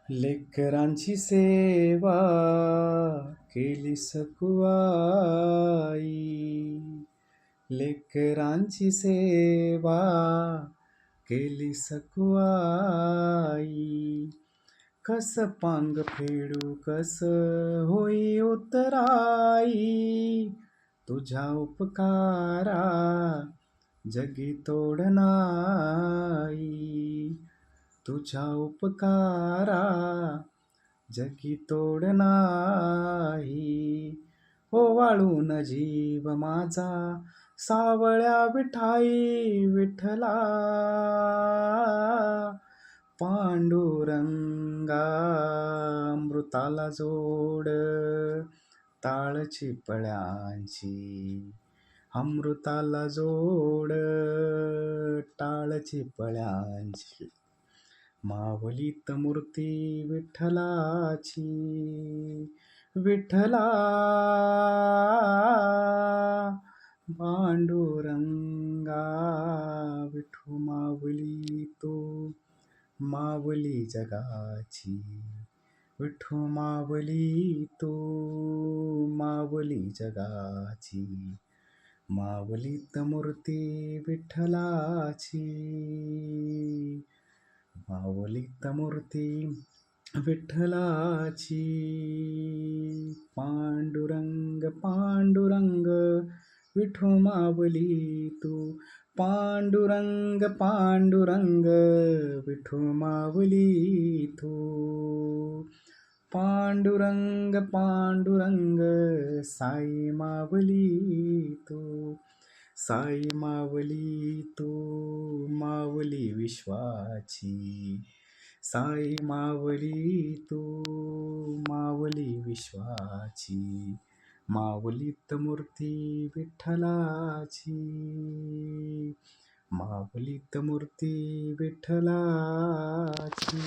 लेकरांची सेवा केली सकुवाई. लेकरांची सेवा केली सकुवाई. कस पांग फेडू कस होई उतराई. तुझ्या उपकारा जगी तोड नाही. तुझ्या उपकारा जगी तोड नाही. ओवाळून जीव माझा सावळ्या विठाई विठ्ठला. पांडुरंगा अमृताला जोड टाळ चिपळ्यांची. अमृताला जोड टाळ चिपळ्यांची. मावलीत मूर्ती विठ्ठलाची. विठ्ठला पांडुरंगा विठू माऊली तू माऊली जगाची. विठू माऊली तू माऊली जगाची. माऊलीत मूर्ती विठ्ठलाची. माऊलीत मूर्ती विठ्ठलाची. पांडुरंग पांडुरंग विठू माऊली तू. पांडुरंग पांडुरंग विठू माऊली तू. पांडुरंग पांडुरंग साई माऊली तू. साई माऊली तू माऊली विश्वाची. साई माऊली तू माऊली विश्वाची. माऊलीत मूर्ती विठ्ठलाची. माऊलीत मूर्ती विठ्ठलाची.